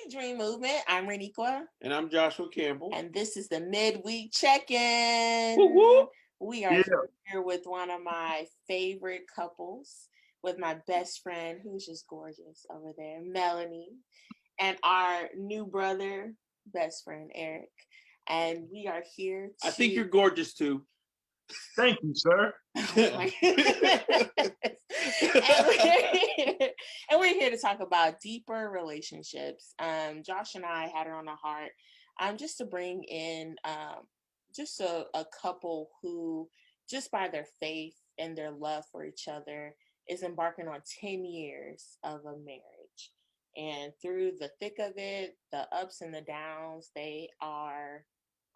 Dream Movement. I'm Reniqua. And I'm Joshua Campbell. And this is the midweek check-in. Woo-woo. We are here with one of my favorite couples, with my best friend, who's just gorgeous over there, Melanie, and our new brother, best friend, Eric. And we are here to... I think you're gorgeous too. Thank you, sir. and we're here to talk about deeper relationships. Josh and I had it on the heart just to bring in just a couple who, just by their faith and their love for each other, is embarking on 10 years of a marriage. And through the thick of it, the ups and the downs, they are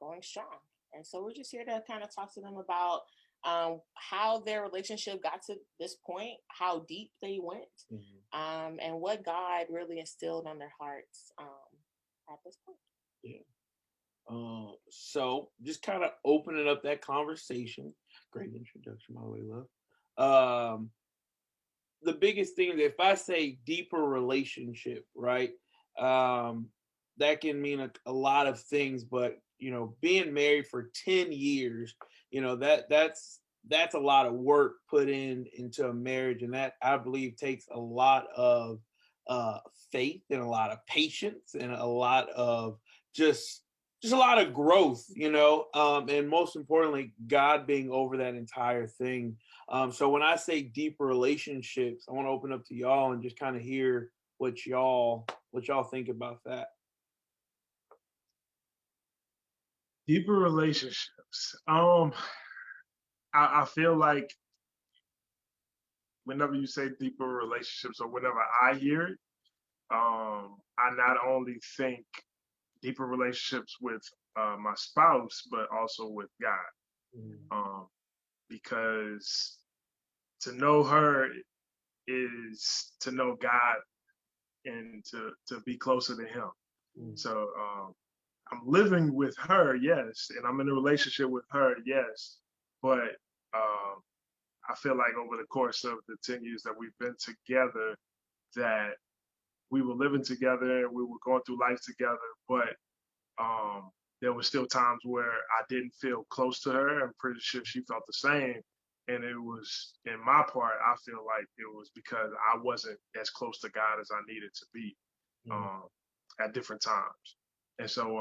going strong. And so we're just here to kind of talk to them about how their relationship got to this point, how deep they went, and what God really instilled on their hearts at this point. Yeah. So just kind of opening up that conversation. Great introduction, by the way, love. The biggest thing is if I say deeper relationship, right? That can mean a lot of things, but being married for 10 years, that's a lot of work put into a marriage, and that I believe takes a lot of faith and a lot of patience and a lot of just a lot of growth, and most importantly, God being over that entire thing. So when I say deeper relationships, I want to open up to y'all and just kind of hear what y'all think about that. Deeper relationships. I feel like whenever you say deeper relationships, or whenever I hear it, I not only think deeper relationships with my spouse, but also with God. Because to know her is to know God and to be closer to Him. So I'm living with her, yes, and I'm in a relationship with her, yes, but I feel like over the course of the 10 years that we've been together, that we were living together and we were going through life together, but there were still times where I didn't feel close to her. I'm pretty sure she felt the same. And it was, in my part, I feel like it was because I wasn't as close to God as I needed to be at different times. And so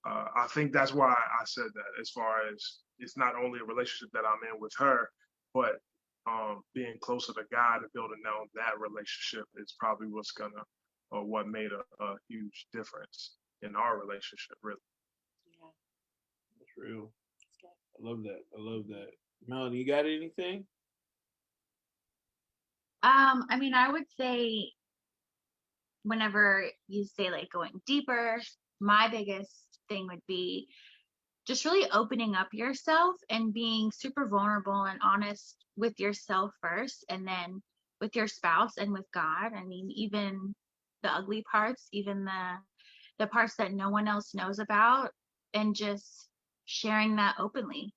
I think that's why I said that, as far as it's not only a relationship that I'm in with her, but being closer to God and building on that relationship is probably what made a huge difference in our relationship, really. Yeah. That's real. I love that. Melanie, you got anything? I mean, I would say whenever you say like going deeper, my biggest thing would be just really opening up yourself and being super vulnerable and honest with yourself first, and then with your spouse and with God. I mean, even the ugly parts, even the parts that no one else knows about, and just sharing that openly.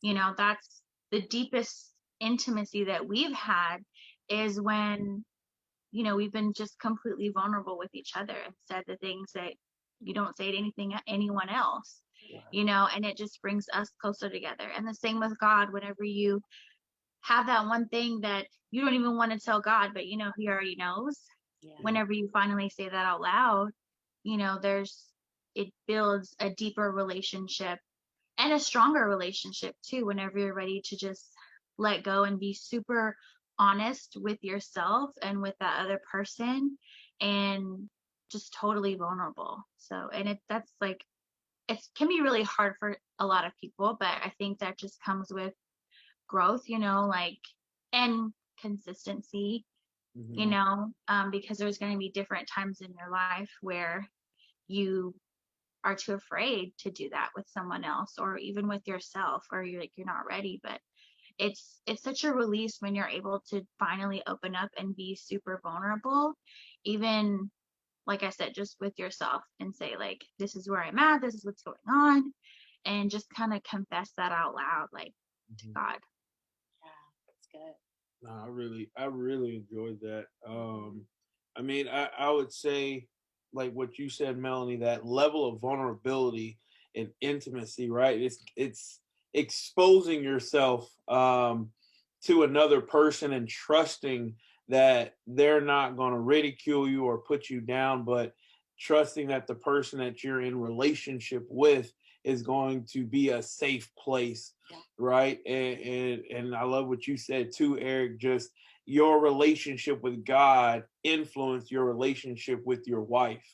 That's the deepest intimacy that we've had, is when we've been just completely vulnerable with each other and said the things that you don't say to anyone else. And it just brings us closer together. And the same with God. Whenever you have that one thing that you don't even want to tell God, but He already knows. Whenever you finally say that out loud, it builds a deeper relationship and a stronger relationship too, whenever you're ready to just let go and be super honest with yourself and with that other person, and just totally vulnerable. So, and that's like, it can be really hard for a lot of people, but I think that just comes with growth, and consistency, because there's going to be different times in your life where you are too afraid to do that with someone else, or even with yourself, or you're not ready. But it's such a release when you're able to finally open up and be super vulnerable, even like I said, just with yourself, and say like, this is where I'm at, this is what's going on, and just kind of confess that out loud, like to God. Yeah, that's good. No, I really enjoyed that. I mean, I would say, like what you said, Melanie, that level of vulnerability and intimacy, right? It's exposing yourself to another person and trusting that they're not going to ridicule you or put you down, but trusting that the person that you're in relationship with is going to be a safe place, Yeah. right? And I love what you said too, Eric. Just your relationship with God influence your relationship with your wife,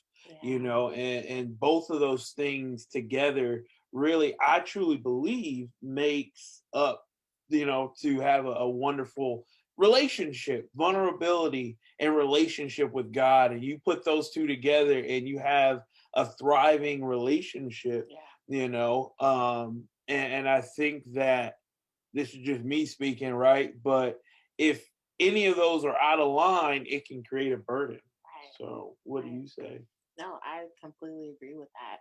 you Yeah. know, and both of those things together really, I truly believe, makes up, you know, to have a wonderful relationship, vulnerability and relationship with God. And you put those two together and you have a thriving relationship, Yeah. you know. And I think that this is just me speaking, right? But if any of those are out of line, it can create a burden. Right. So what do Right. you say? No, I completely agree with that.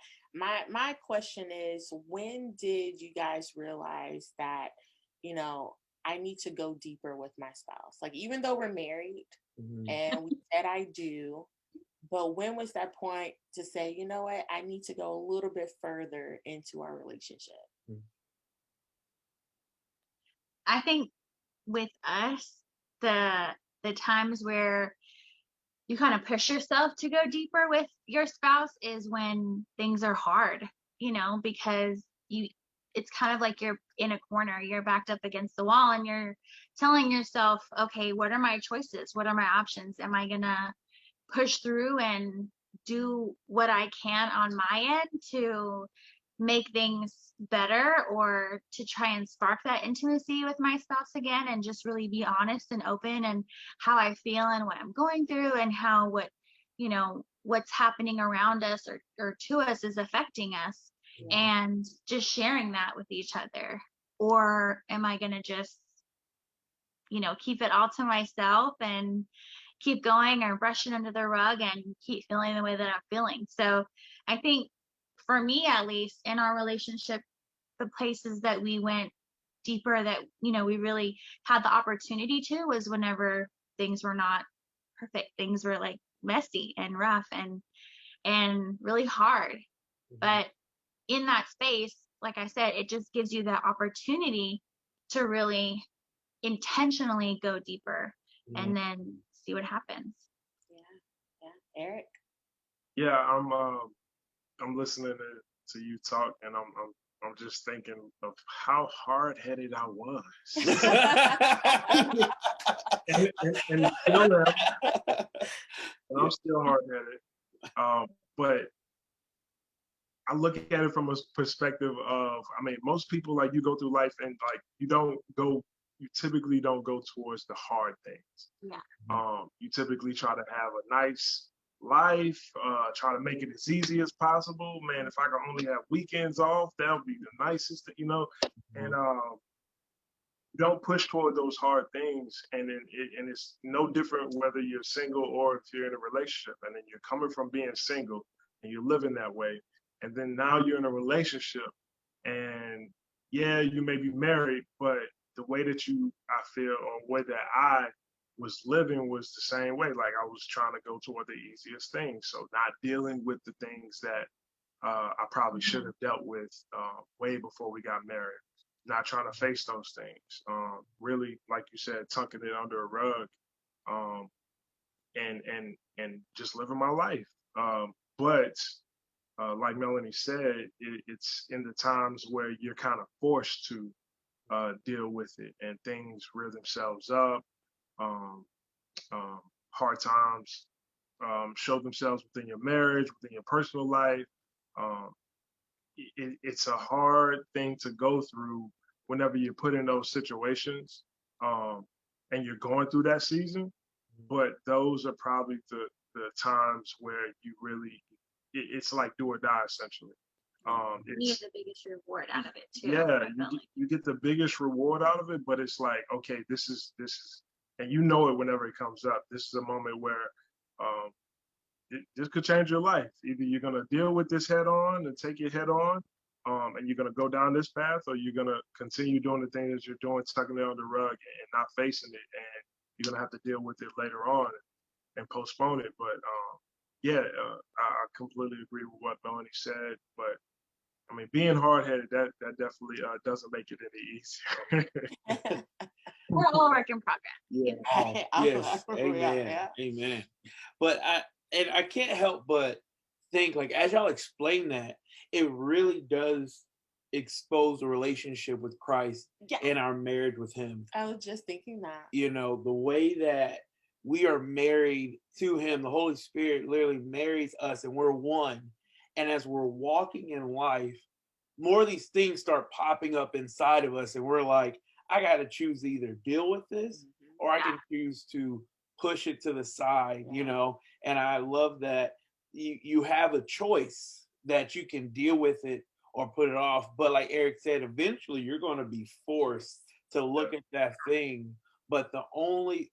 My question is, when did you guys realize that, you know, I need to go deeper with my spouse? Like, even though we're married Mhm. and we said I do, but when was that point to say, you know what, I need to go a little bit further into our relationship? I think with us, the the times where you kind of push yourself to go deeper with your spouse is when things are hard, because it's kind of like you're in a corner, you're backed up against the wall and you're telling yourself, okay, what are my choices? What are my options? Am I going to push through and do what I can on my end to make things better, or to try and spark that intimacy with my spouse again and just really be honest and open and how I feel and what I'm going through and how what's happening around us or to us is affecting us, Yeah. and just sharing that with each other? Or am I going to just keep it all to myself and keep going or brush it under the rug and keep feeling the way that I'm feeling? So I think for me, at least in our relationship, the places that we went deeper, that, we really had the opportunity to, was whenever things were not perfect. Things were like messy and rough and really hard. But in that space, like I said, it just gives you that opportunity to really intentionally go deeper Mhm. and then see what happens. Yeah. Yeah. Eric? Yeah, I'm listening to you talk, and I'm just thinking of how hard headed I was, and still am, and I'm still hard headed. But I look at it from a perspective of, I mean, most people, like, you go through life and like you typically don't go towards the hard things. Yeah. You typically try to have a nice life, try to make it as easy as possible. Man, if I could only have weekends off, that would be the nicest, and you don't push toward those hard things. And then it's no different whether you're single or if you're in a relationship. And then you're coming from being single and you're living that way. And then now you're in a relationship, and yeah, you may be married, but the way that I feel, or the way that I was living was the same way. Like, I was trying to go toward the easiest things. So not dealing with the things that I probably should have dealt with way before we got married. Not trying to face those things. Really, like you said, tucking it under a rug, um, and just living my life. But like Melanie said, it's in the times where you're kind of forced to deal with it, and things rear themselves up. Um, Hard times show themselves within your marriage, within your personal life. Um, it's a hard thing to go through whenever you're put in those situations, um, and you're going through that season. But those are probably the times where you really, it's like do or die, essentially. You get It's the biggest reward out of it too. Yeah, I felt like. you get the biggest reward out of it, but it's like, okay, this is, and you know it whenever it comes up. This is a moment where um, this could change your life. Either you're gonna deal with this head on and take it head on, and you're gonna go down this path, or you're gonna continue doing the things that you're doing, tucking it on the rug and not facing it, and you're gonna have to deal with it later on. and postpone it. But yeah, I completely agree with what Melanie said. But I mean, being hard headed, that definitely doesn't make it any easier. We're all a work in progress. Yeah. Oh, yes. Yeah, Amen. yeah. Amen. But I can't help but think, like, as y'all explain that, it really does expose the relationship with Christ Yeah. and our marriage with him. I was just thinking that. You know, the way that we are married to him, the Holy Spirit literally marries us and we're one. And as we're walking in life, more of these things start popping up inside of us, and we're like, I got to choose to either deal with this or I can choose to push it to the side, you know. And I love that you have a choice that you can deal with it or put it off. But like Eric said, eventually you're going to be forced to look at that thing. But the only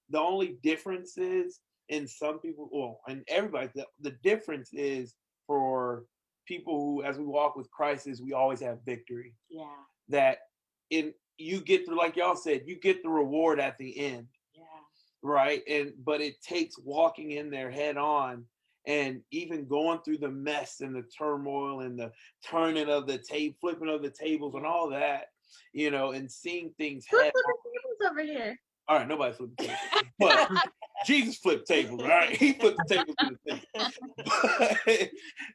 difference is in some people, well, and everybody, the difference is for people who, as we walk with Christ, is we always have victory. Yeah. That in you get the, like y'all said, you get the reward at the end. Yeah. Right. But it takes walking in there head on and even going through the mess and the turmoil and the turning of the tape, flipping of the tables and all that, you know, and seeing things Who's head on. flipping tables over here? All right, nobody flipped the tables, but Jesus flipped tables, right? He flipped the tables to the table. But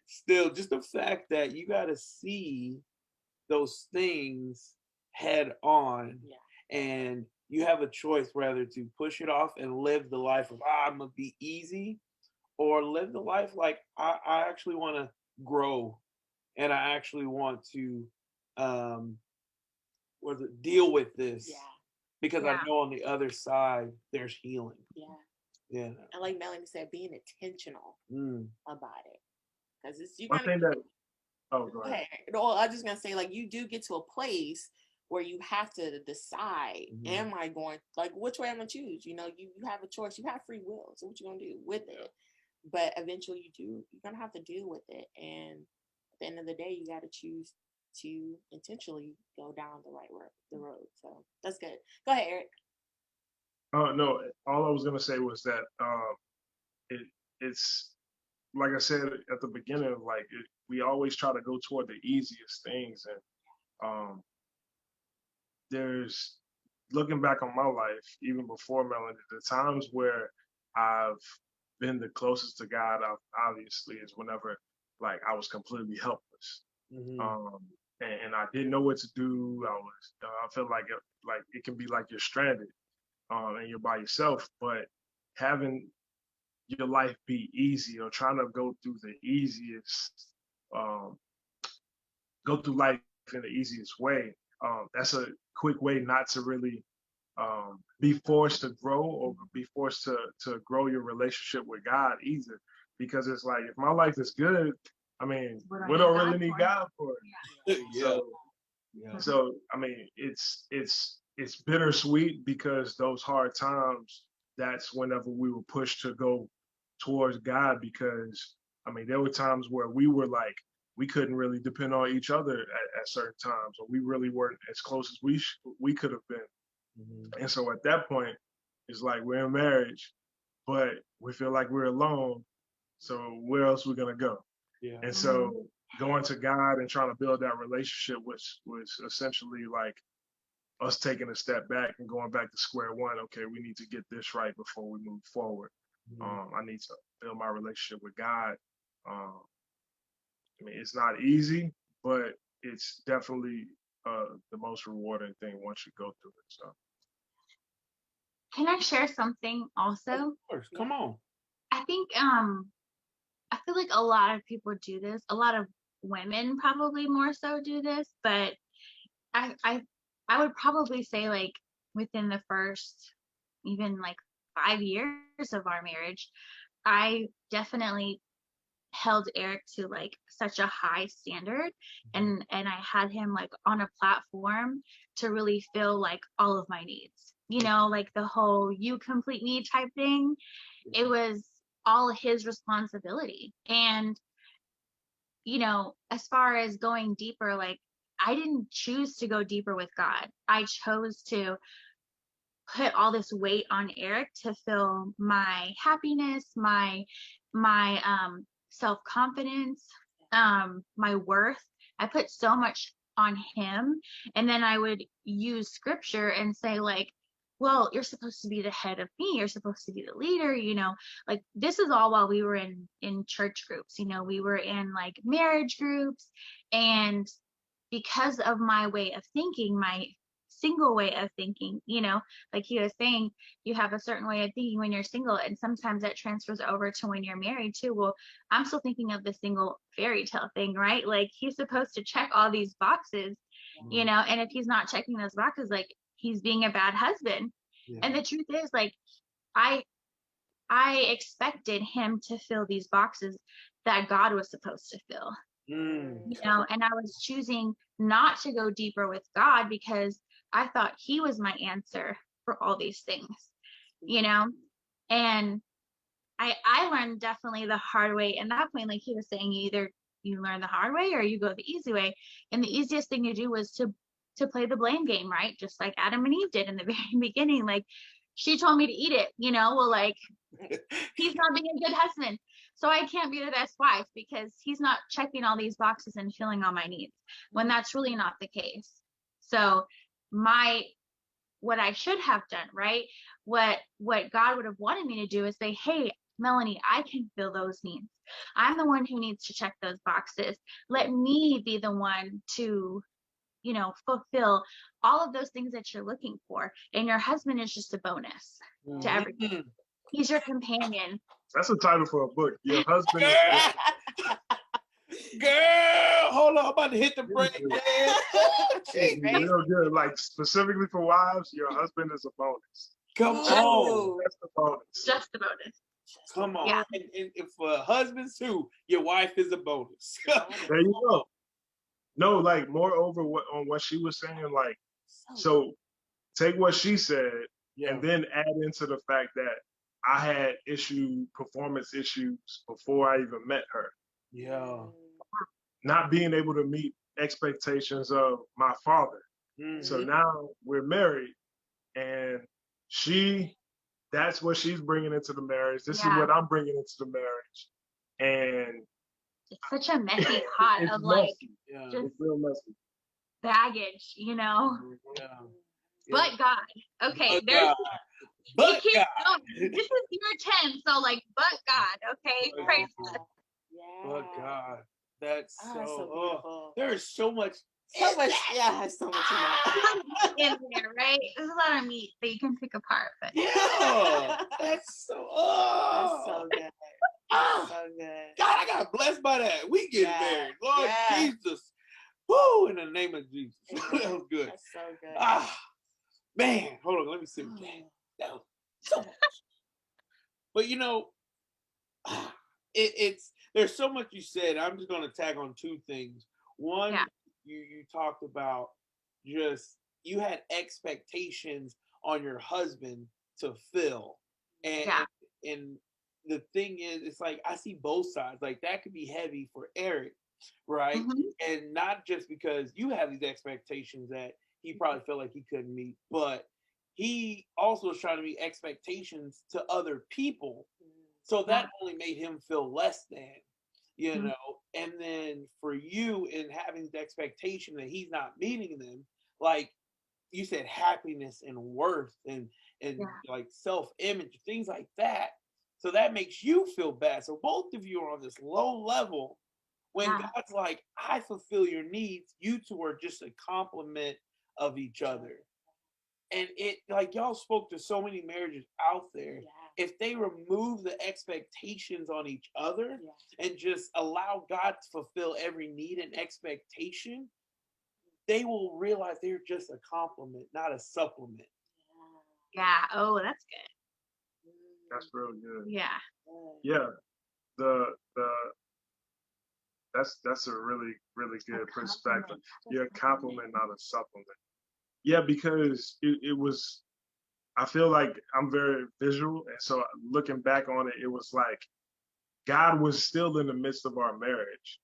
still, just the fact that you got to see those things head on, and you have a choice whether to push it off and live the life of I'm gonna be easy, or live the life like I actually want to grow, and I actually want to deal with this. Yeah. Because I know on the other side there's healing. Yeah. Yeah. And like Melanie said, being intentional about it. Because it's One thing that go ahead. No, I was just gonna say, like, you do get to a place where you have to decide, am I going, like, which way I'm gonna choose? You know, you have a choice, you have free will. So what you gonna do with it? But eventually you're gonna have to deal with it. And at the end of the day, you gotta choose to intentionally go down the road. So that's good. Go ahead, Eric. No, all I was gonna say was that it's like I said at the beginning, like we always try to go toward the easiest things, and there's looking back on my life, even before Melanie, the times where I've been the closest to God, obviously, is whenever like I was completely helpless, and I didn't know what to do. I feel like it can be like you're stranded, and you're by yourself, but having your life be easy or trying to go through the easiest, go through life in the easiest way. That's a quick way not to really be forced to grow or be forced to grow your relationship with God either. Because it's like, if my life is good, I mean, what do I really need God for? So I mean, it's bittersweet, because those hard times, that's whenever we were pushed to go towards God. Because I mean, there were times where we were like, we couldn't really depend on each other at certain times, or we really weren't as close as we could have been. And so at that point, it's like we're in marriage, but we feel like we're alone. So where else we're gonna go? Yeah. And so going to God and trying to build that relationship was essentially like us taking a step back and going back to square one. Okay, we need to get this right before we move forward. I need to build my relationship with God. I mean, it's not easy, but it's definitely the most rewarding thing once you go through it. So, Can I share something also? Of course, come on. I think I feel like a lot of people do this. A lot of women probably more so do this, but I would probably say, like, within the first even like 5 years of our marriage, I definitely held Eric to like such a high standard, and I had him like on a platform to really fill like all of my needs. You know, like the whole "you complete me" type thing. It was all his responsibility. And you know, as far as going deeper, like, I didn't choose to go deeper with God. I chose to put all this weight on Eric to fill my happiness, my self-confidence, my worth. I put so much on him, and then I would use scripture and say, like, well, you're supposed to be the head of me, you're supposed to be the leader, like, this is all while we were in church groups, we were in like marriage groups. And because of my way of thinking, my single way of thinking, like he was saying, you have a certain way of thinking when you're single, and sometimes that transfers over to when you're married too. Well, I'm still thinking of the single fairy tale thing, right? Like, he's supposed to check all these boxes, and if he's not checking those boxes, like, he's being a bad husband. Yeah. And the truth is, like, I expected him to fill these boxes that God was supposed to fill. And I was choosing not to go deeper with God because I thought he was my answer for all these things, and I learned definitely the hard way. And that point, like he was saying, either you learn the hard way or you go the easy way. And the easiest thing to do was to play the blame game, right? Just like Adam and Eve did in the very beginning. Like, she told me to eat it, well, like, he's not being a good husband, so I can't be the best wife because he's not checking all these boxes and filling all my needs, when that's really not the case. So what I should have done, right? What God would have wanted me to do is say, hey, Melanie, I can fill those needs. I'm the one who needs to check those boxes. Let me be the one to, fulfill all of those things that you're looking for. And your husband is just a bonus to everything. He's your companion. That's a title for a book. Your husband Girl, hold on, I'm about to hit the brake. is real good. Like, specifically for wives, your husband is a bonus. Come on. That's the bonus. Just a bonus. Come on. Yeah. And for husbands too, your wife is a bonus. There you go. No, like, moreover, what she was saying, like, so take what she said and then add into the fact that I had performance issues before I even met her. Yeah. Not being able to meet expectations of my father. So now we're married, and that's what she's bringing into the marriage. This is what I'm bringing into the marriage. And it's such a messy pot of like, just it's real messy. baggage, Yeah. But God, okay, But God. But God. This is year 10, so like, but God, okay, praise God. Yeah. But God, that's so beautiful. there is so much, so much in there, right? There's a lot of meat that you can pick apart, but that's so that's so good. So good. God, I got blessed by that. We get married, Lord Jesus. Woo! In the name of Jesus, that was good. That's so good. Man, hold on, let me see. That was so much. But it's there's so much you said. I'm just gonna tag on two things. One, you talked about just you had expectations on your husband to fill, and the thing is, it's like I see both sides. Like, that could be heavy for Eric, right? And not just because you have these expectations that he probably felt like he couldn't meet, but he also is trying to meet expectations to other people. So that only made him feel less than, and then for you in having the expectation that he's not meeting them, like you said, happiness and worth and like self-image, things like that. So that makes you feel bad. So both of you are on this low level when God's like, I fulfill your needs. You two are just a complement of each other. And it, like, y'all spoke to so many marriages out there. If they remove the expectations on each other and just allow God to fulfill every need and expectation, they will realize they're just a complement, not a supplement. Yeah. Oh, that's good. That's real good. Yeah. Yeah. That's a really, really good perspective. You're a compliment, not a supplement. Yeah, because it was, I feel like I'm very visual. And so looking back on it, it was like God was still in the midst of our marriage,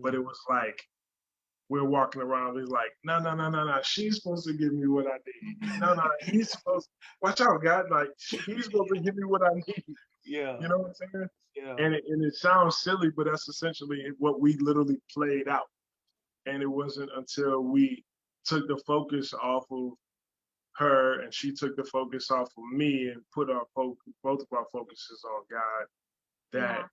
but it was like we're walking around. He's like, no, she's supposed to give me what I need. No, he's supposed. Watch out, God! Like he's supposed to give me what I need. Yeah. You know what I'm saying? Yeah. And it sounds silly, but that's essentially what we literally played out. And it wasn't until we took the focus off of her and she took the focus off of me and put our both of our focuses on God that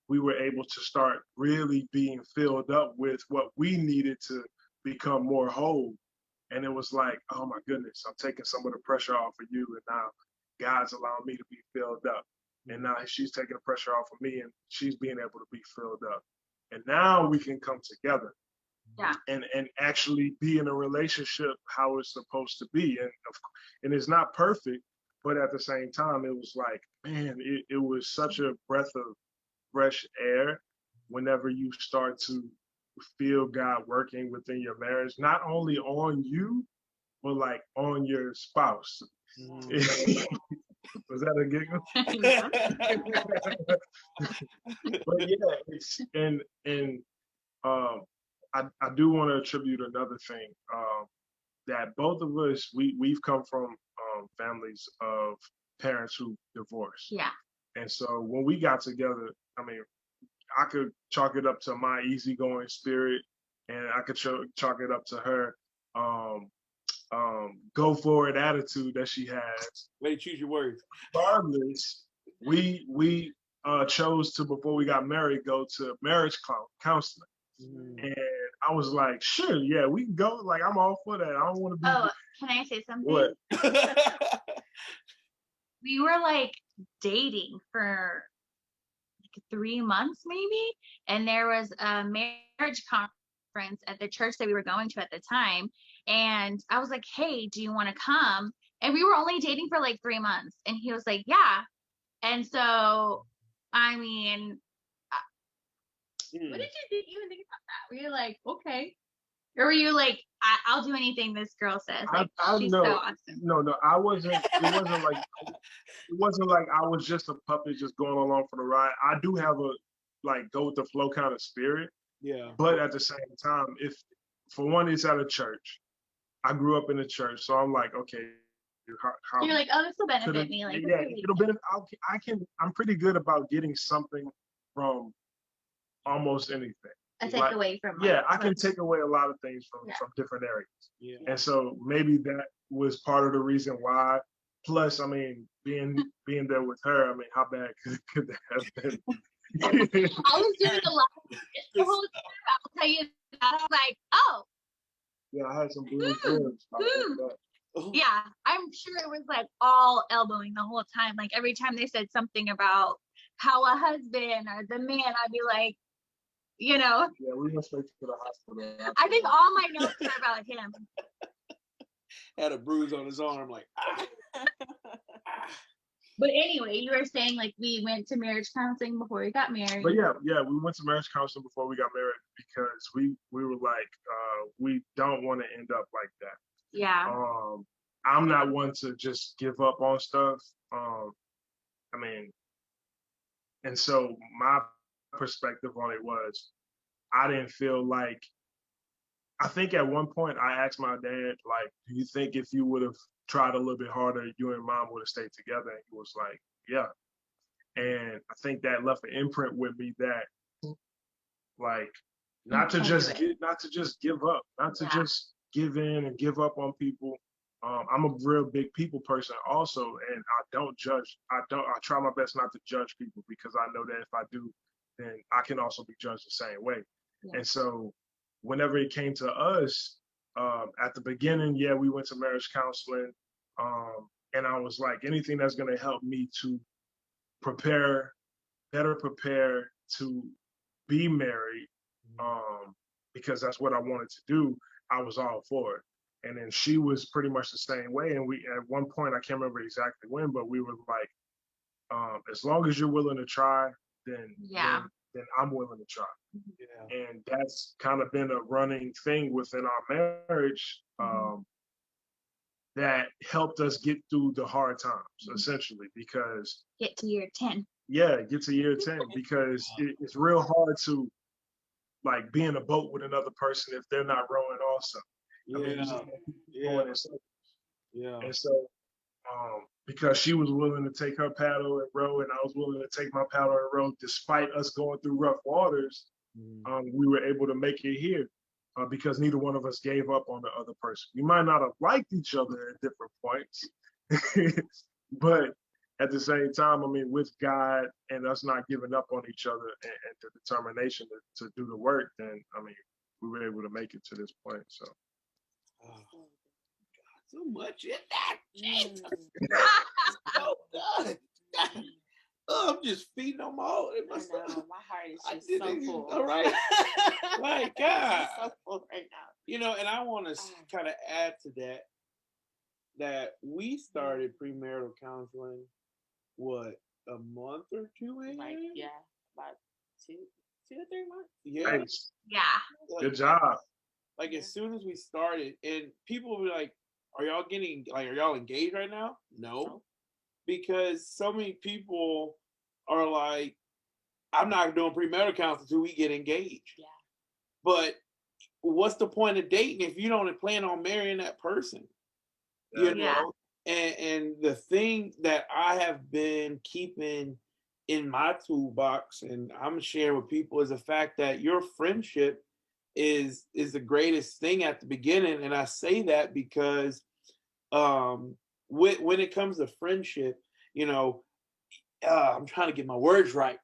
we were able to start really being filled up with what we needed to become more whole. And it was like, oh my goodness, I'm taking some of the pressure off of you, and now God's allowing me to be filled up. And now she's taking the pressure off of me and she's being able to be filled up. And now we can come together. Yeah. And actually be in a relationship how it's supposed to be. And it's not perfect, but at the same time, it was like, man, it was such a breath of fresh air whenever you start to feel God working within your marriage, not only on you, but like on your spouse. Was that a giggle? But yeah, it's I do want to attribute another thing that both of us we've come from families of parents who divorced. Yeah. And so when we got together, I mean, I could chalk it up to my easygoing spirit, and I could chalk it up to her go for it attitude that she has. Way to choose your words. Regardless, we chose to, before we got married, go to marriage counseling. And I was like, sure, yeah, we can go. Like, I'm all for that. I don't want to be. Oh, can I say something? What? We were like dating for like 3 months maybe, and there was a marriage conference at the church that we were going to at the time, and I was like, hey, do you want to come? And we were only dating for like 3 months, and he was like, yeah. And so, I mean, what did you even think about that? Were you like, okay? Or were you like, I'll do anything this girl says? Like, she's so awesome. No, I wasn't. It wasn't like I was just a puppet just going along for the ride. I do have a like go with the flow kind of spirit. Yeah. But at the same time, if for one, it's at a church. I grew up in a church, so I'm like, okay. How you're like, oh, this will benefit me. Like, yeah, it'll benefit. I'm pretty good about getting something from almost anything. A takeaway from. Yeah, I can take away a lot of things from different areas. Yeah. And so maybe that was part of the reason why. Plus, I mean, being there with her, I mean, how bad could that have been? I was doing a lot of the whole time. I'll tell you that. I was like, oh. Yeah, I had some bruised ribs. Yeah, I'm sure it was like all elbowing the whole time. Like every time they said something about how a husband or the man, I'd be like, you know. Yeah, we went straight to the hospital. I think all my notes are about him. Had a bruise on his arm, like. But anyway, you were saying like we went to marriage counseling before we got married. But yeah, we went to marriage counseling before we got married because we were like, we don't want to end up like that. Yeah. I'm not one to just give up on stuff. I mean, and so my perspective on it was, I didn't feel like. I think at one point I asked my dad, like, do you think if you would have tried a little bit harder, you and mom would have stayed together? And he was like, yeah. And I think that left an imprint with me that, like, not to just give up, not to just give in and give up on people. I'm a real big people person also, and I don't judge. I try my best not to judge people because I know that if I do, then I can also be judged the same way. Yeah. And so whenever it came to us, at the beginning, we went to marriage counseling. And I was like, anything that's going to help me to better prepare to be married, because that's what I wanted to do, I was all for it. And then she was pretty much the same way. And we, at one point, I can't remember exactly when, but we were like, as long as you're willing to try, then I'm willing to try. Yeah. And that's kind of been a running thing within our marriage, that helped us get through the hard times, essentially, because get to year 10. Yeah, get to year 10 because it's real hard to like be in a boat with another person if they're not rowing also. I mean, you just Yeah. have people Yeah. going in circles. Yeah. And so, because she was willing to take her paddle and row, and I was willing to take my paddle and row, despite us going through rough waters, we were able to make it here because neither one of us gave up on the other person. We might not have liked each other at different points, but at the same time, I mean, with God and us not giving up on each other and the determination to do the work, then I mean, we were able to make it to this point. So. Oh, so much in that. Jesus. Mm. So good. Oh, I'm just feeding on my own. I know, my heart is I just did so it. full. All right. My It's God. just so full right now. You know, and I want to kind of add to that we started premarital counseling, what, a month or two in? Like, yeah, about 2 or 3 months. Yeah. Nice. Yeah. Like, Good job. Like as soon as we started, and people will be like, are y'all engaged right now? No. Because so many people are like, I'm not doing premarital counseling until we get engaged. Yeah. But what's the point of dating if you don't plan on marrying that person? You know? And the thing that I have been keeping in my toolbox and I'm sharing with people is the fact that your friendship is the greatest thing at the beginning. And I say that because when it comes to friendship, you know, I'm trying to get my words right.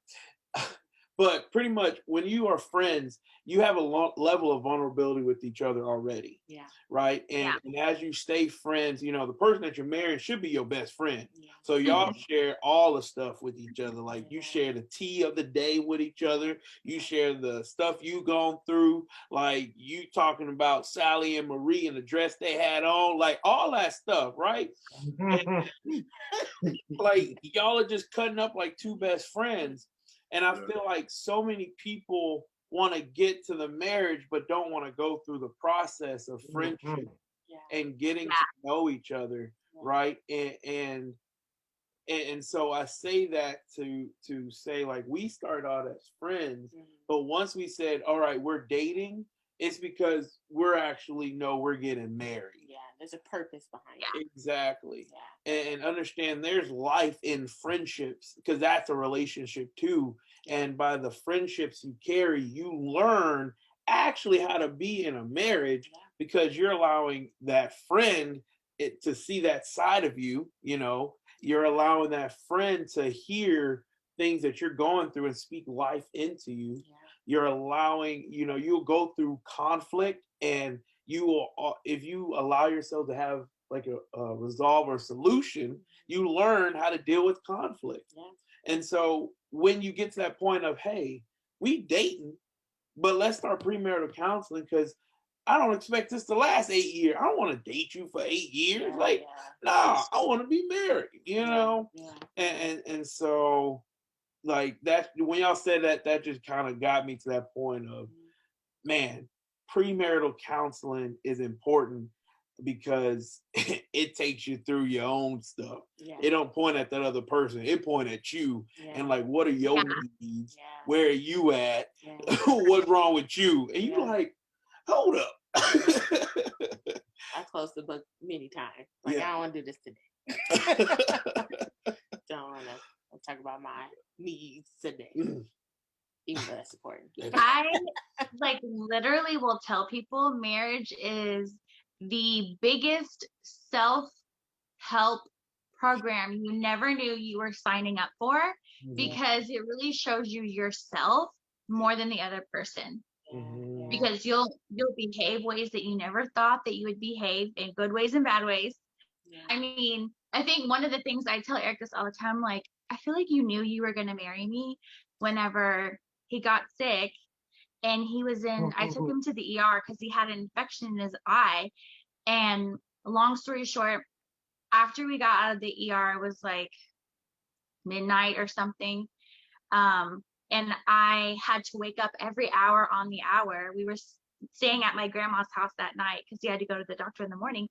But pretty much when you are friends, you have a level of vulnerability with each other already. Yeah. Right. And as you stay friends, you know, the person that you're marrying should be your best friend. Yeah. So y'all share all the stuff with each other. Like you share the tea of the day with each other. You share the stuff you gone through. Like you talking about Sally and Marie and the dress they had on, like all that stuff. Right. Like y'all are just cutting up like two best friends. And I feel like so many people want to get to the marriage, but don't want to go through the process of friendship and getting to know each other, right? And so I say that to say like we started out as friends, but once we said, all right, we're dating, it's because we're actually we're getting married. Yeah, there's a purpose behind it. Exactly. Yeah. And understand there's life in friendships because that's a relationship too. And by the friendships you carry, you learn actually how to be in a marriage because you're allowing that friend to see that side of you, you know, you're allowing that friend to hear things that you're going through and speak life into you. Yeah. You're allowing, you know, you'll go through conflict and you will, if you allow yourself to have like a resolve or solution, you learn how to deal with conflict. Yeah. And so when you get to that point of, hey, we dating, but let's start premarital counseling because I don't expect this to last 8 years. I don't want to date you for 8 years. Nah, I want to be married, you know? Yeah. And so like that, when y'all said that, that just kind of got me to that point of, man, premarital counseling is important because it takes you through your own stuff. Yeah. It don't point at that other person. It point at you and like, what are your needs? Yeah. Where are you at? Yeah. What's wrong with you? And you like, hold up. I closed the book many times. Like, I don't want to do this today. Don't want to talk about my needs today. Even though that's important. I like literally will tell people marriage is the biggest self-help program you never knew you were signing up for because it really shows you yourself more than the other person. Yeah. Because you'll behave ways that you never thought that you would behave, in good ways and bad ways. Yeah. I mean, I think one of the things I tell Eric this all the time, like, I feel like you knew you were going to marry me whenever he got sick and he was in, I took him to the ER because he had an infection in his eye. And long story short, after we got out of the ER, it was like midnight or something. And I had to wake up every hour on the hour. We were staying at my grandma's house that night because he had to go to the doctor in the morning.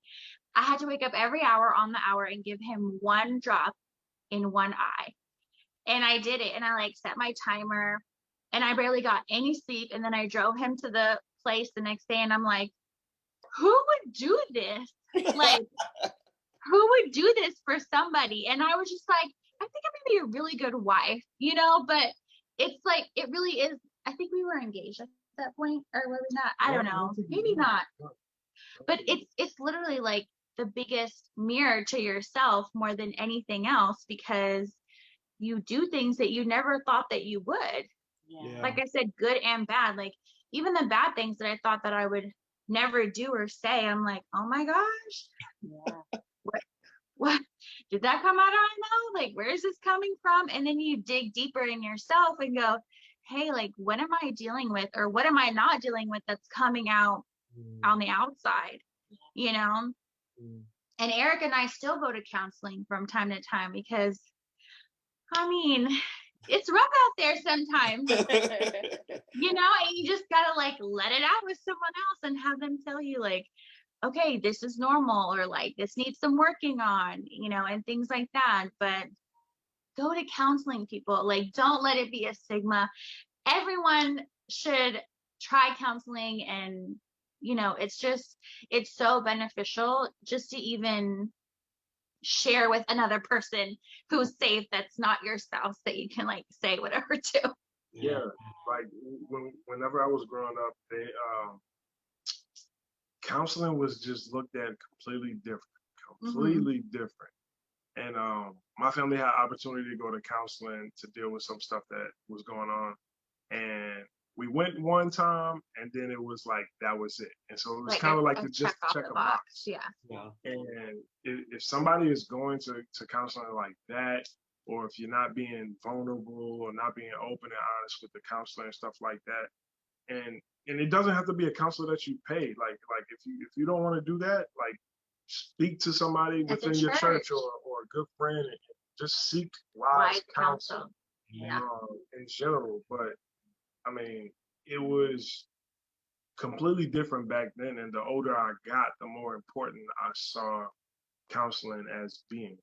I had to wake up every hour on the hour and give him one drop in one eye. And I did it. And I like set my timer and I barely got any sleep. And then I drove him to the place the next day, and I'm like, who would do this? Like, who would do this for somebody? And I was just like, I think I'm gonna be a really good wife, you know, but it's like, it really is. I think we were engaged at that point, or were we not? I don't know, maybe not. But it's literally like the biggest mirror to yourself more than anything else, because you do things that you never thought that you would. Yeah. Like I said, good and bad. Like even the bad things that I thought that I would never do or say, I'm like, oh my gosh, Yeah. what did that come out of my mouth? Like, where is this coming from? And then you dig deeper in yourself and go, hey, like, what am I dealing with, or what am I not dealing with that's coming out on the outside, you know? And Eric and I still go to counseling from time to time, because I mean, it's rough out there sometimes, you know, and you just gotta like let it out with someone else and have them tell you like, okay, this is normal, or like this needs some working on, you know, and things like that. But go to counseling, people. Like, don't let it be a stigma. Everyone should try counseling, and you know, it's so beneficial just to even share with another person who's safe, that's not your spouse, that you can like say whatever to. Yeah, like whenever I was growing up, they counseling was just looked at completely different. And my family had opportunity to go to counseling to deal with some stuff that was going on, and we went one time, and then it was like that was it. And so it was kind of like to just check a box. Yeah. And if somebody is going to counseling like that, or if you're not being vulnerable or not being open and honest with the counselor and stuff like that, and it doesn't have to be a counselor that you pay. Like if you don't want to do that, like speak to somebody within your church or a good friend, and just seek wise counsel. Yeah. In general. But I mean, it was completely different back then, and the older I got, the more important I saw counseling as being.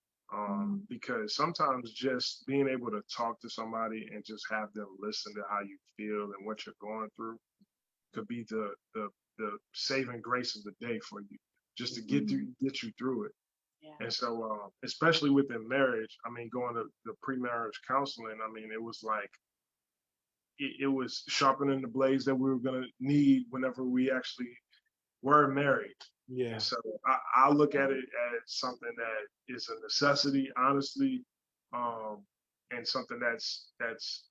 Because sometimes just being able to talk to somebody and just have them listen to how you feel and what you're going through could be the saving grace of the day for you, just to get you through it. Yeah. And so, especially within marriage, I mean, going to the pre-marriage counseling, I mean, it was like, it was sharpening the blades that we were going to need whenever we actually were married. Yeah. And so I look at it as something that is a necessity, honestly, and something that's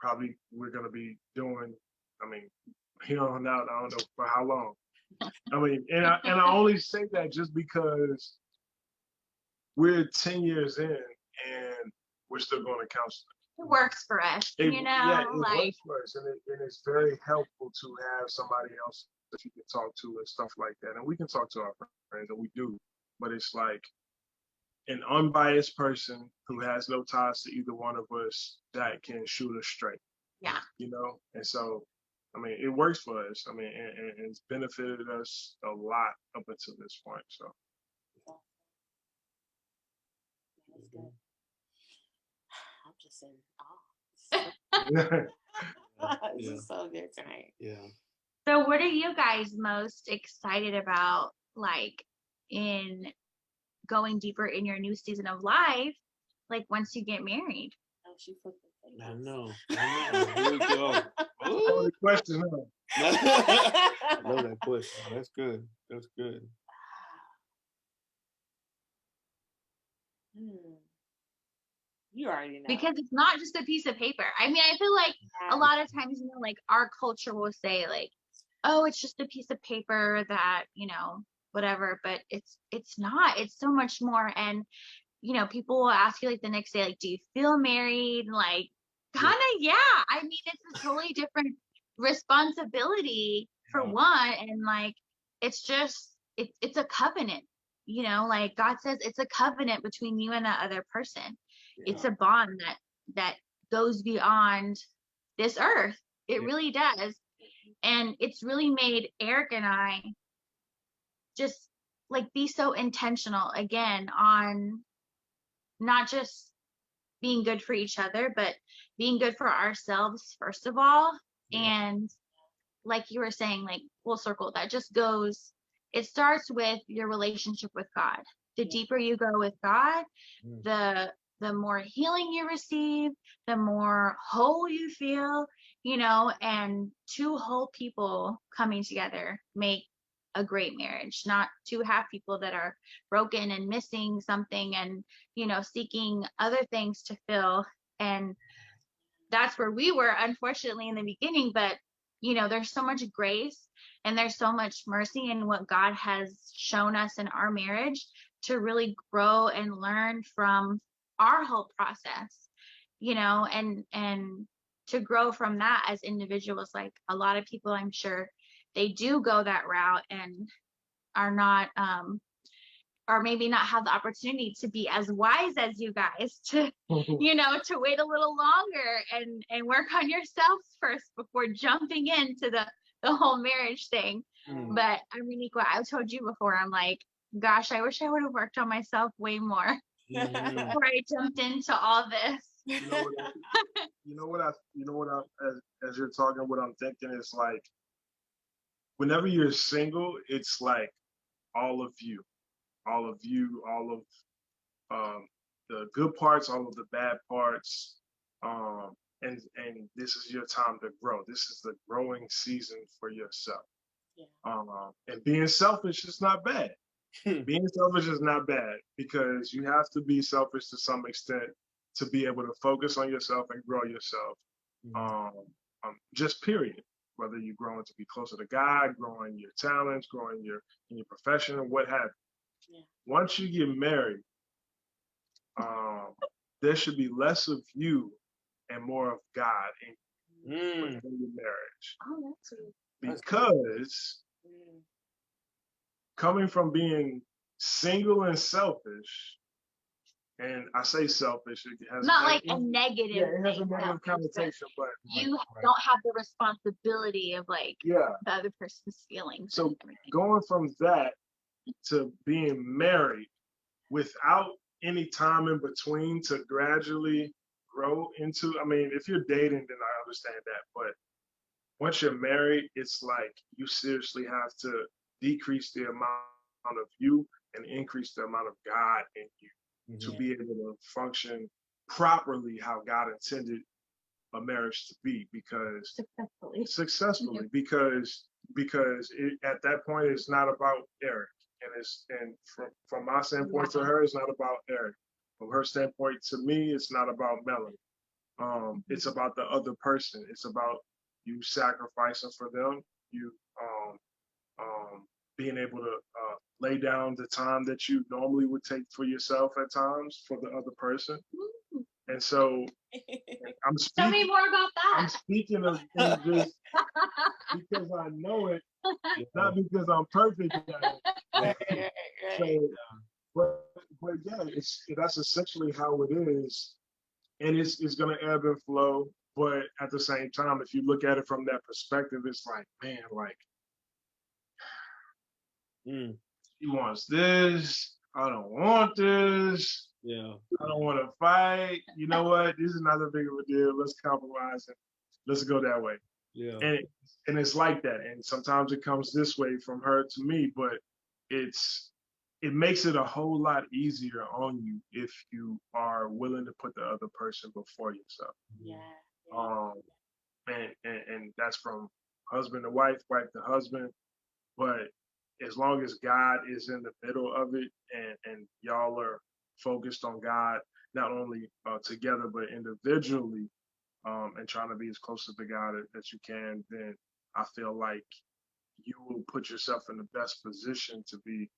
probably we're going to be doing. I mean, here on out, I don't know for how long. I mean, and I only say that just because we're 10 years in and we're still going to counseling. It works for us, you know. Yeah, it like works for us, and it's very helpful to have somebody else that you can talk to and stuff like that. And we can talk to our friends, and we do, but it's like an unbiased person who has no ties to either one of us that can shoot us straight. Yeah. You know, and so I mean, it works for us. I mean, and it's benefited us a lot up until this point. So. That's good. I'm just in awe. This is so good tonight. Yeah. So what are you guys most excited about, like, in going deeper in your new season of life, like once you get married? Oh, she flipped the face. I know. Here we go. Oh, the question, I love that question. That's good. That's good. You already know. Because it's not just a piece of paper. I mean, I feel like a lot of times, you know, like our culture will say like, oh, it's just a piece of paper that, you know, whatever, but it's not. It's so much more. And, you know, people will ask you like the next day, like, do you feel married? Like, kind of, yeah. I mean, it's a totally different responsibility for one. And like, it's just, it's a covenant, you know, like God says it's a covenant between you and that other person. Yeah. It's a bond that goes beyond this earth. It really does. And it's really made Eric and I just like be so intentional again on not just being good for each other, but being good for ourselves, first of all, And like you were saying, like full circle, that just goes, it starts with your relationship with God. The deeper you go with God, the more healing you receive, the more whole you feel, and two whole people coming together make a great marriage, not two half people that are broken and missing something and, seeking other things to fill. And that's where we were, unfortunately, in the beginning. But, there's so much grace and there's so much mercy in what God has shown us in our marriage to really grow and learn from our whole process, and to grow from that as individuals. Like a lot of people, I'm sure they do go that route and are not, or maybe not have the opportunity to be as wise as you guys to, to wait a little longer and work on yourselves first before jumping into the whole marriage thing. But Reniqua, I've told you before, I'm like, gosh, I wish I would have worked on myself way more before I jumped into all this. As you're talking, what I'm thinking is like, whenever you're single, it's like all of you, all of the good parts, all of the bad parts, and this is your time to grow. This is the growing season for yourself. And being selfish is not bad. Being selfish is not bad, because you have to be selfish to some extent to be able to focus on yourself and grow yourself. Just period. Whether you're growing to be closer to God, growing your talents, growing in your profession, and what have you. Once you get married, there should be less of you and more of God in your marriage. Oh, that's sweet. Because coming from being single and selfish, and I say selfish, it has not like a negative. Yeah, it has a negative connotation, but you don't have the responsibility of like the other person's feelings. So going from that to being married without any time in between to gradually grow into, I mean, if you're dating, then I understand that. But once you're married, it's like you seriously have to decrease the amount of you and increase the amount of God in you to be able to function properly how God intended a marriage to be, because successfully, because at that point it's not about Eric, and from my standpoint to her, it's not about Eric. From her standpoint to me, it's not about Melanie. It's about the other person. It's about you sacrificing for them, you being able to lay down the time that you normally would take for yourself at times for the other person. And so I'm speaking. Tell me more about that. I'm speaking of this because I know it, not because I'm perfect at it. So, but yeah, that's essentially how it is, and it's gonna ebb and flow. But at the same time, if you look at it from that perspective, it's like, man, like he wants this. I don't want this. Yeah. I don't want to fight. You know what? This is not that big of a deal. Let's compromise and let's go that way. Yeah. And it's like that. And sometimes it comes this way from her to me, but it makes it a whole lot easier on you if you are willing to put the other person before yourself. And that's from husband to wife, wife to husband. But as long as God is in the middle of it and y'all are focused on God, not only together, but individually, and trying to be as close to God as you can, then I feel like you will put yourself in the best position to be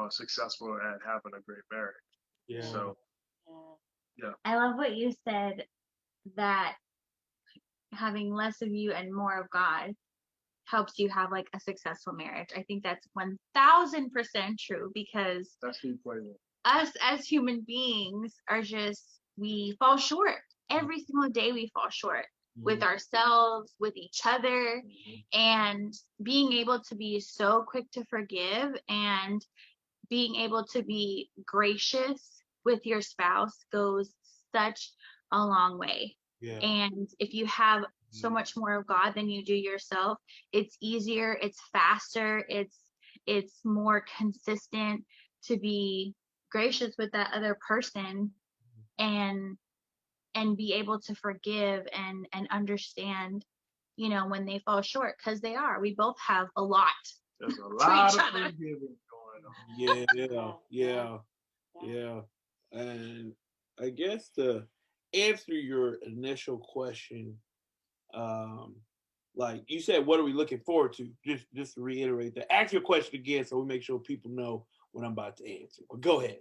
successful at having a great marriage. Yeah. So, I love what you said, that having less of you and more of God helps you have like a successful marriage. I think that's 1000% true, because that's the equation. Us as human beings are we fall short. Every single day we fall short with ourselves, with each other, and being able to be so quick to forgive and being able to be gracious with your spouse goes such a long way. And if you have so much more of God than you do yourself. It's easier, it's faster, it's more consistent to be gracious with that other person and be able to forgive and understand, you know, when they fall short, because we both have a lot There's a to lot each of other. forgiving going on. Yeah. And I guess to answer your initial question, um, like you said, what are we looking forward to? Just to reiterate that. Ask your question again so we make sure people know what I'm about to answer. But go ahead.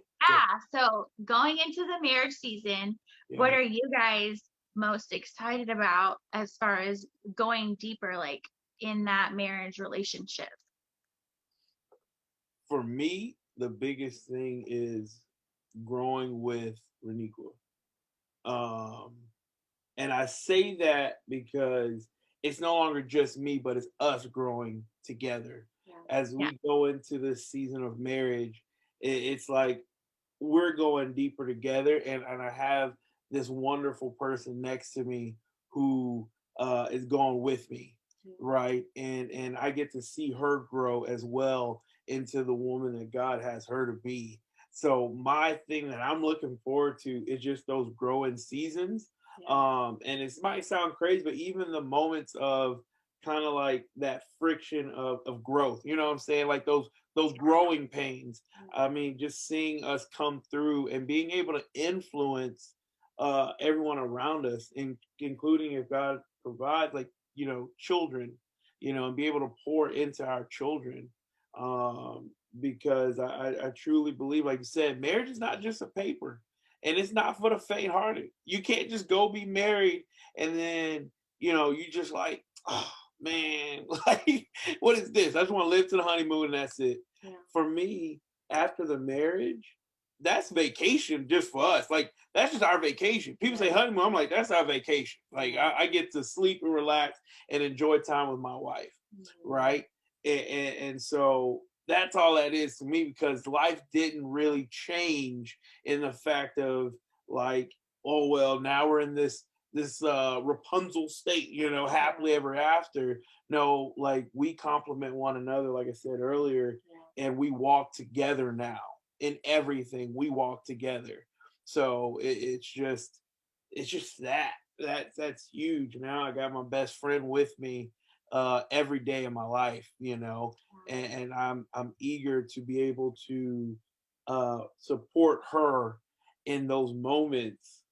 So going into the marriage season, what Yeah. are you guys most excited about as far as going deeper, like in that marriage relationship? For me, the biggest thing is growing with Reniqua. Um, and I say that because it's no longer just me, but it's us growing together. Yeah. As Yeah. we go into this season of marriage, it's like we're going deeper together, and I have this wonderful person next to me who is going with me, right? And I get to see her grow as well into the woman that God has her to be. So my thing that I'm looking forward to is just those growing seasons. And it might sound crazy, but even the moments of kind of like that friction of growth, you know what I'm saying? Like those growing pains. I mean, just seeing us come through and being able to influence everyone around us, including if God provides, like, you know, children, you know, and be able to pour into our children. Because I truly believe, like you said, marriage is not just a paper and it's not for the faint hearted. You can't just go be married and then, you know, you just like, oh man, like, what is this? I just want to live to the honeymoon and that's it. Yeah. For me, after the marriage, that's vacation just for us. Like, that's just our vacation. People say honeymoon, I'm like, that's our vacation. Like, I get to sleep and relax and enjoy time with my wife, right? And so that's all that is to me, because life didn't really change in the fact of like, oh well, now we're in this Rapunzel state, you know, happily ever after. No, like we complement one another, like I said earlier, and we walk together now in everything. We walk together. So it's just that's huge. Now I got my best friend with me every day of my life, you know, and I'm eager to be able to support her in those moments,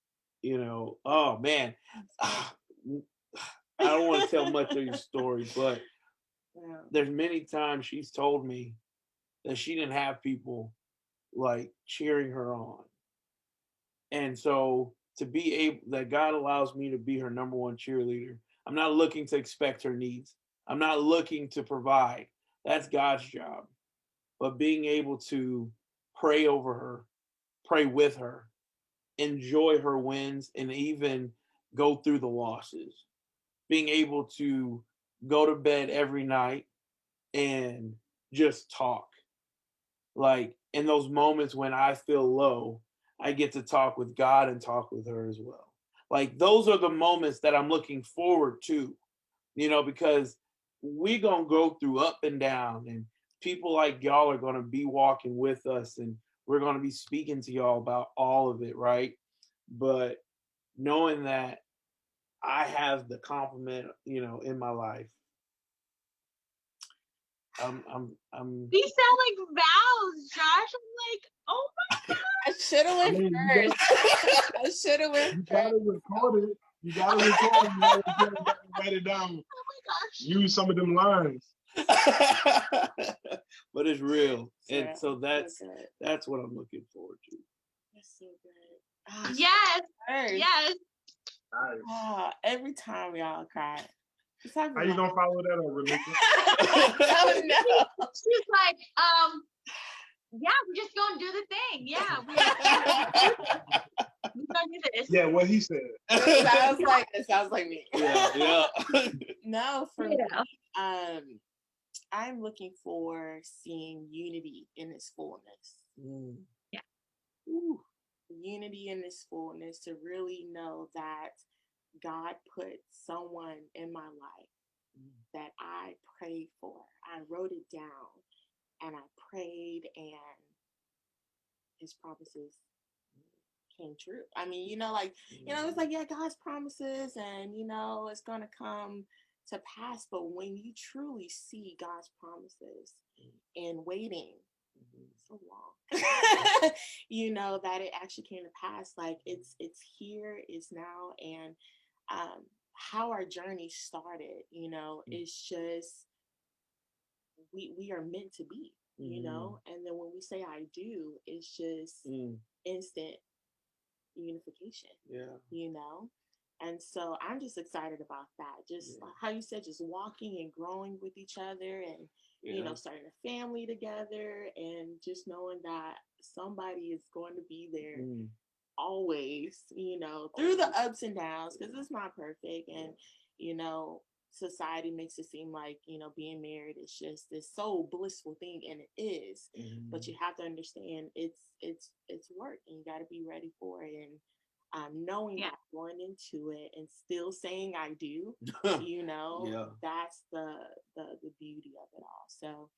you know. Oh man, I don't want to tell much of your story, but there's many times she's told me that she didn't have people like cheering her on. And so to be able that God allows me to be her number one cheerleader, I'm not looking to expect her needs. I'm not looking to provide. That's God's job. But being able to pray over her, pray with her, enjoy her wins, and even go through the losses. Being able to go to bed every night and just talk. Like in those moments when I feel low, I get to talk with God and talk with her as well. Like those are the moments that I'm looking forward to, you know, because we gonna go through up and down, and people like y'all are gonna be walking with us, and we're gonna be speaking to y'all about all of it, right? But knowing that I have the compliment, you know, in my life, I'm These sound like vows, Josh. I'm like, oh my God. I should have went mean, first. I should have went you first. gotta record it. You gotta record it. You gotta write it down. Oh my gosh. Use some of them lines. but it's real. And Yeah, so that's good. that's what I'm looking forward to. That's so good. Ah, Yes. first. Yes. Nice. Ah, every time y'all cry. How you gonna follow that up, Renika? Oh no. She's like, yeah, we're just gonna do the thing. Yeah, we're gonna do this. Yeah, what he said. It sounds like me. Yeah. No, for Yeah. me, I'm looking for seeing unity in its fullness. Yeah. Ooh, unity in its fullness, to really know that God put someone in my life that I prayed for. I wrote it down and I prayed, and his promises came true. I mean, like, it's like, yeah, God's promises, and, it's going to come to pass. But when you truly see God's promises and waiting so long, that it actually came to pass, like it's here, it's now. And how our journey started, it's just, we are meant to be, and then when we say I do, it's just instant unification, and so I'm just excited about that. Just like how you said, just walking and growing with each other, and starting a family together, and just knowing that somebody is going to be there always, through the ups and downs, because it's not perfect. And society makes it seem like, being married is just this so blissful thing, and it is. But you have to understand it's work, and you got to be ready for it. And knowing that going into it and still saying I do, that's the beauty of it all. So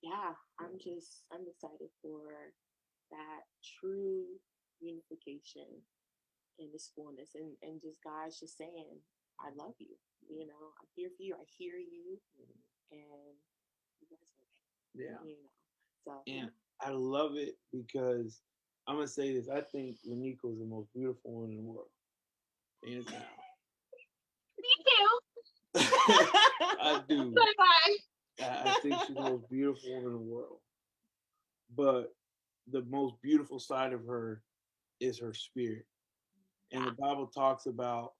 yeah, I'm excited for that true unification in this fullness, and just God's just saying, I love you. I'm here for you. I hear you, and you guys are okay. Yeah. So And I love it because I'm gonna say this. I think Laniko is the most beautiful one in the world. Hands down. Me too. I do. Bye-bye. I think she's the most beautiful woman in the world. But the most beautiful side of her is her spirit. And the Bible talks about,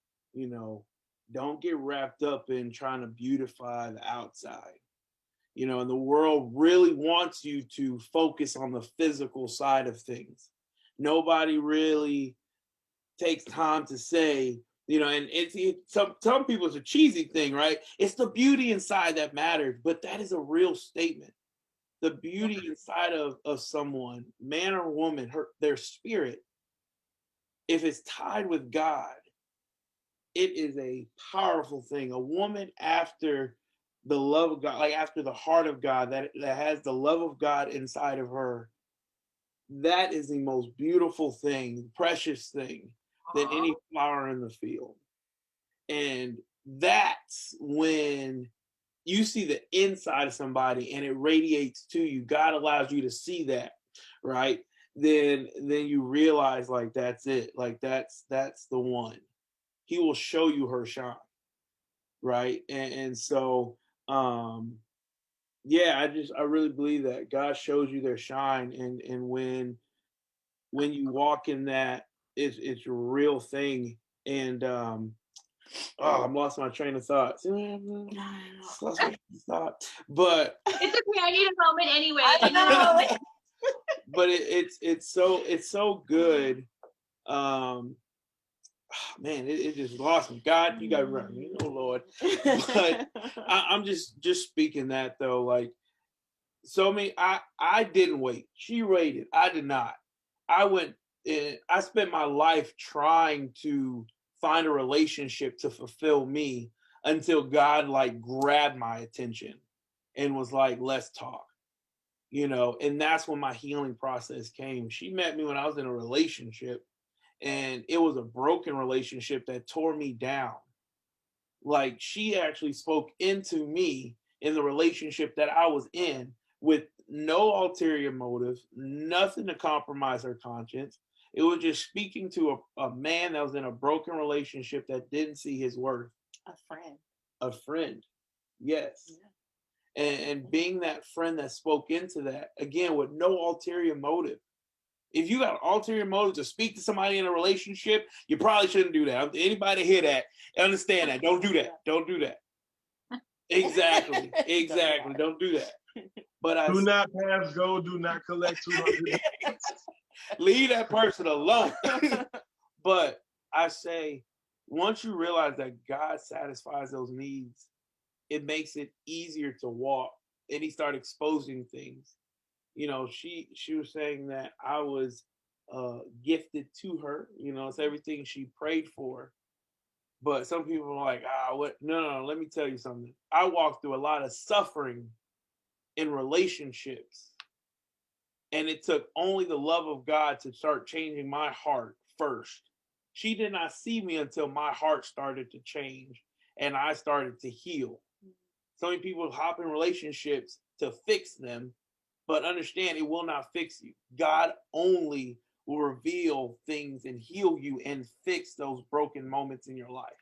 don't get wrapped up in trying to beautify the outside. And the world really wants you to focus on the physical side of things. Nobody really takes time to say, and some people, it's a cheesy thing, right? It's the beauty inside that matters, but that is a real statement. The beauty inside of someone, man or woman, their spirit, if it's tied with God, it is a powerful thing. A woman after the love of God, like after the heart of God, that has the love of God inside of her, that is the most beautiful thing, precious thing than any flower in the field. And that's when you see the inside of somebody and it radiates to you. God allows you to see that, right? Then you realize, like, that's it. Like that's the one. He will show you her shine, right? And so yeah, I really believe that God shows you their shine, and when you walk in that, it's a real thing. And I'm lost my train of thought. Lost my train of thought. But it's okay. I need a moment anyway. I know. But it's so good. Man, it just lost me. God, you got run me, oh Lord. But I'm just speaking that though. Like, so I didn't wait. She waited. I did not. I went. I spent my life trying to find a relationship to fulfill me until God like grabbed my attention and was like, "Let's talk." And that's when my healing process came. She met me when I was in a relationship, and it was a broken relationship that tore me down. Like, she actually spoke into me in the relationship that I was in with no ulterior motive, nothing to compromise her conscience. It was just speaking to a man that was in a broken relationship that didn't see his worth. A friend. Yes. Yeah. And being that friend that spoke into that, again, with no ulterior motive. If you got ulterior motive to speak to somebody in a relationship, you probably shouldn't do that. Anybody hear that? Understand that. Don't do that. Don't do that. Exactly. Exactly. Don't do that. But do not pass go. Do not collect $200. Leave that person alone. But I say, once you realize that God satisfies those needs, it makes it easier to walk. And he started exposing things. She was saying that I was gifted to her. It's everything she prayed for. But some people are like, what? No, let me tell you something. I walked through a lot of suffering in relationships. And it took only the love of God to start changing my heart first. She did not see me until my heart started to change and I started to heal. So many people hop in relationships to fix them, but understand it will not fix you. God only will reveal things and heal you and fix those broken moments in your life.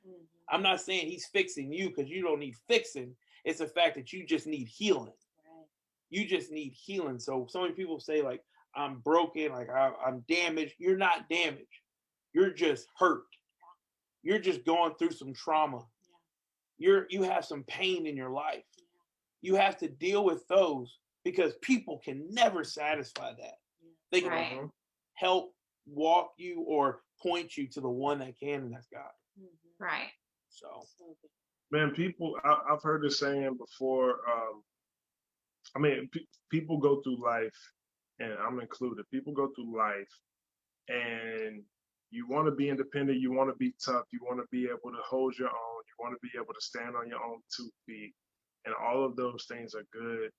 I'm not saying he's fixing you because you don't need fixing. It's the fact that you just need healing. You just need healing. So many people say like, I'm broken, like I'm damaged. You're not damaged. You're just hurt. You're just going through some trauma. You have some pain in your life. You have to deal with those because people can never satisfy that. They can help walk you or point you to the one that can, and that's God. Right. So, man, people, I've heard this saying before. I mean, people go through life, and I'm included. People go through life, and you want to be independent. You want to be tough. You want to be able to hold your own. You want to be able to stand on your own 2 feet. And all of those things are good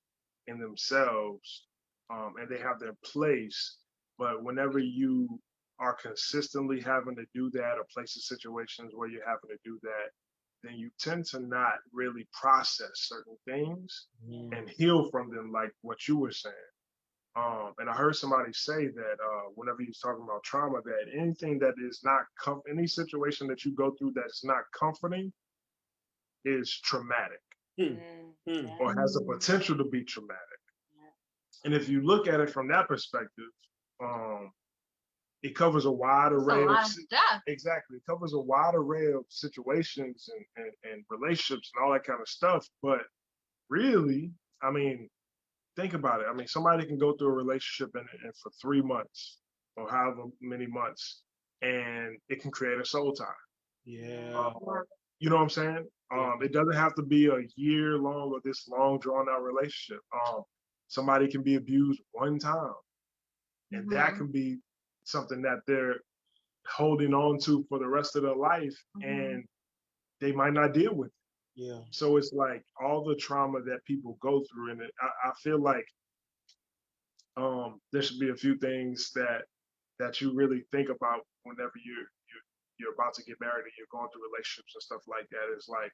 in themselves, and they have their place. But whenever you are consistently having to do that or place in situations where you're having to do that, then you tend to not really process certain things and heal from them, like what you were saying. And I heard somebody say that whenever he was talking about trauma, that anything that is not any situation that you go through that's not comforting is traumatic or has the potential to be traumatic. And if you look at it from that perspective, it covers a wide array of stuff. Exactly. It covers a wide array of situations and relationships and all that kind of stuff. But really, I mean, think about it. I mean, somebody can go through a relationship and for 3 months or however many months, and it can create a soul tie. Yeah. You know what I'm saying? It doesn't have to be a year long or this long drawn out relationship. Somebody can be abused one time, and that can be something that they're holding on to for the rest of their life, and they might not deal with it. Yeah. So it's like all the trauma that people go through, and I feel like there should be a few things that you really think about whenever you're about to get married and you're going through relationships and stuff like that. It's like,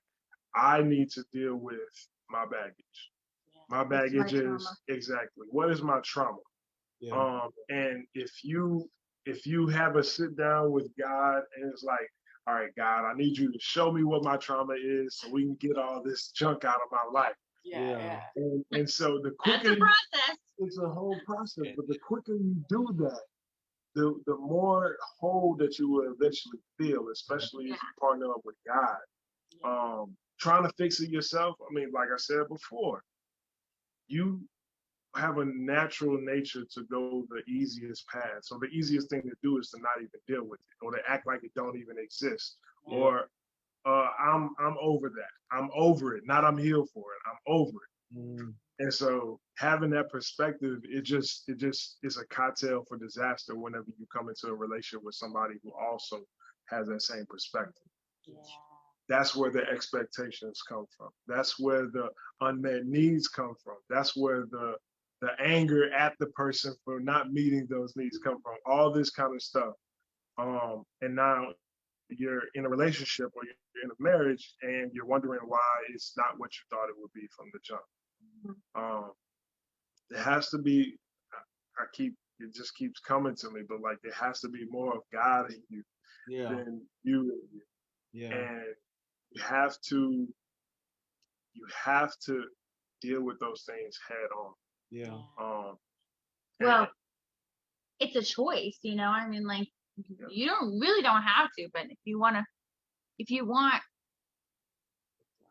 I need to deal with my baggage. My baggage is exactly, what is my trauma? And if you have a sit down with God and it's like, all right, God, I need you to show me what my trauma is so we can get all this junk out of my life. And so the quicker, that's a process. It's a whole process, but the quicker you do that, the more whole that you will eventually feel, especially if you partner up with God. Trying to fix it yourself, I mean, like I said before, you have a natural nature to go the easiest path. So the easiest thing to do is to not even deal with it, or to act like it don't even exist. Or I'm over that. I'm over it. Not I'm healed for it. I'm over it. And so having that perspective, it just is a cocktail for disaster whenever you come into a relationship with somebody who also has that same perspective. That's where the expectations come from. That's where the unmet needs come from. That's where the anger at the person for not meeting those needs come from. All this kind of stuff. And now you're in a relationship or you're in a marriage and you're wondering why it's not what you thought it would be from the jump. There has to be, it just keeps coming to me, but like there has to be more of God in you than you in you. And you have to deal with those things head on. Well, it's a choice, you know. I mean, like you don't have to, but if you want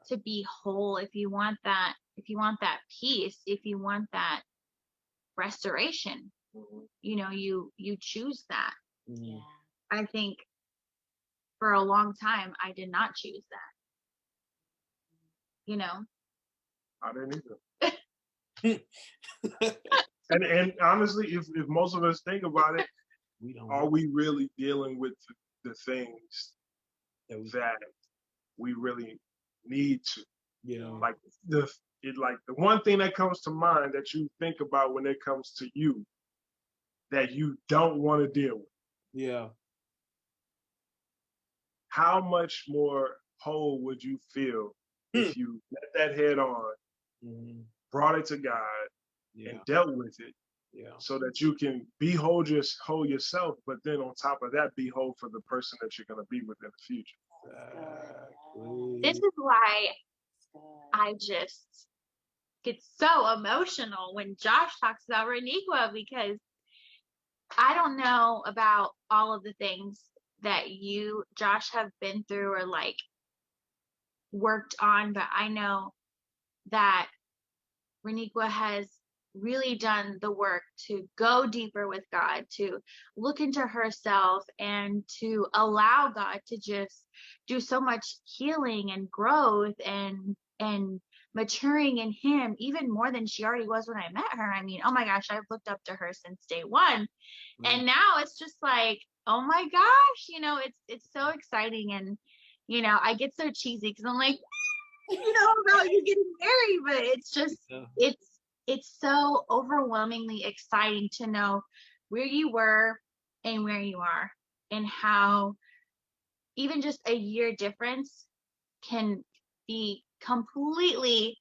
to be whole, if you want that peace, if you want that restoration, you know, you choose that. I think for a long time I did not choose that. You know, I didn't either. and honestly, if most of us think about it, are we really dealing with the things that we really need to. Yeah. Like the one thing that comes to mind that you think about when it comes to you that you don't want to deal with. Yeah. How much more whole would you feel if you let that head on, brought it to God, Yeah. and dealt with it, so that you can be whole yourself, but then on top of that, be whole for the person that you're going to be with in the future. This is why I just get so emotional when Josh talks about Reniqua, because I don't know about all of the things that you, Josh, have been through or like worked on, but I know that Reniqua has really done the work to go deeper with God, to look into herself, and to allow God to just do so much healing and growth and maturing in him, even more than she already was when I met her. I mean, oh my gosh, I've looked up to her since day one. And now it's just like, oh my gosh, it's so exciting. And I get so cheesy because I'm like, about you getting married, but it's just it's so overwhelmingly exciting to know where you were and where you are, and how even just a year difference can be completely,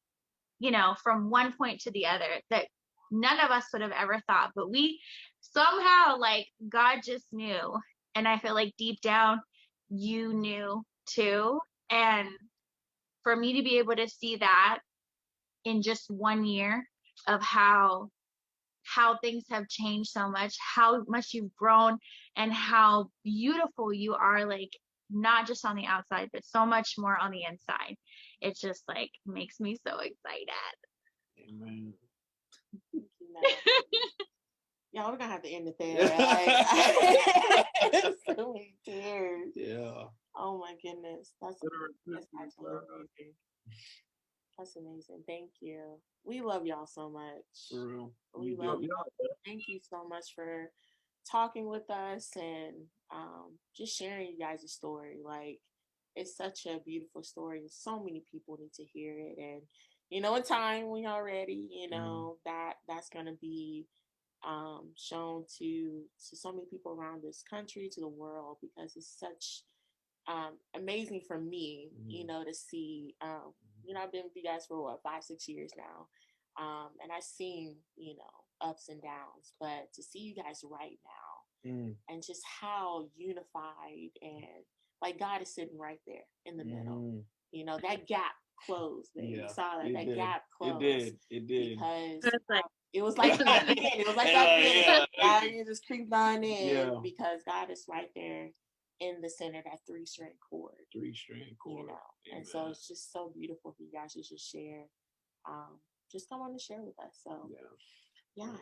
from one point to the other, that none of us would have ever thought, but we somehow, like, God just knew. And I feel like deep down you knew too. And for me to be able to see that in just 1 year of how things have changed so much, how much you've grown, and how beautiful you are, like, not just on the outside, but so much more on the inside. It just like makes me so excited. Amen. Y'all, we're gonna have to end it there. Like, so many tears. Yeah. Oh my goodness, that's absolutely amazing. That's amazing. Thank you. We love y'all so much. For real. We love y'all. Thank you so much for talking with us and just sharing you guys' story. Like, it's such a beautiful story. So many people need to hear it. And, in time when y'all ready, that's going to be shown to so many people around this country, to the world, because it's such amazing for me, to see. I've been with you guys for 5-6 years now, and I've seen ups and downs, but to see you guys right now and just how unified, and like God is sitting right there in the middle. That gap closed. You saw that gap closed. It did. Because it was like back then. It was like back then. Now you just creeped on in because God is right there in the center, that three-string cord. And so it's just so beautiful for you guys to just share. Just come on and share with us. So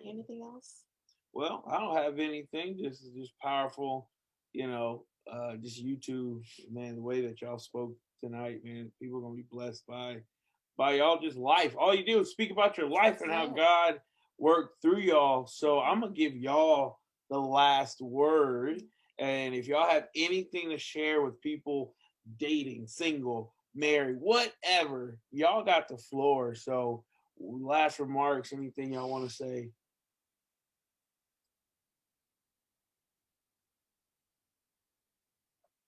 anything else? Well, I don't have anything. Just powerful, just YouTube, man, the way that y'all spoke tonight, man, people are gonna be blessed by y'all just life. All you do is speak about your life and how God worked through y'all. So I'm gonna give y'all the last word. And if y'all have anything to share with people dating, single, married, whatever, y'all got the floor. So last remarks, anything y'all want to say?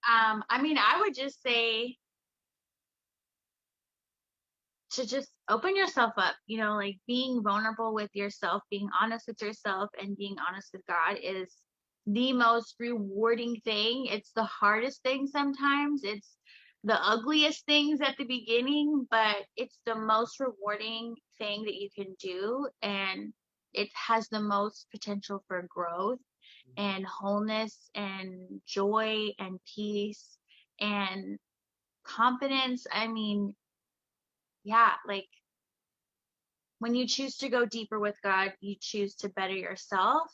I would just say to just open yourself up, like being vulnerable with yourself, being honest with yourself, and being honest with God is the most rewarding thing. It's the hardest thing sometimes. It's the ugliest things at the beginning, but it's the most rewarding thing that you can do. And it has the most potential for growth and wholeness and joy and peace and confidence. Like when you choose to go deeper with God, you choose to better yourself,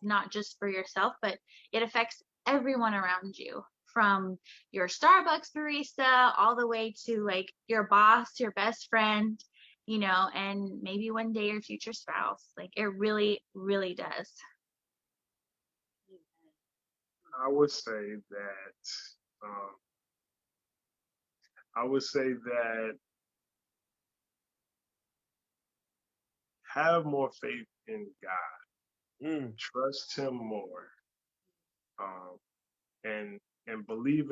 not just for yourself, but it affects everyone around you, from your Starbucks barista all the way to like your boss, your best friend, and maybe one day your future spouse. Like, it really, really does. I would say that I would say that have more faith in God, Mm. trust Him more, and believe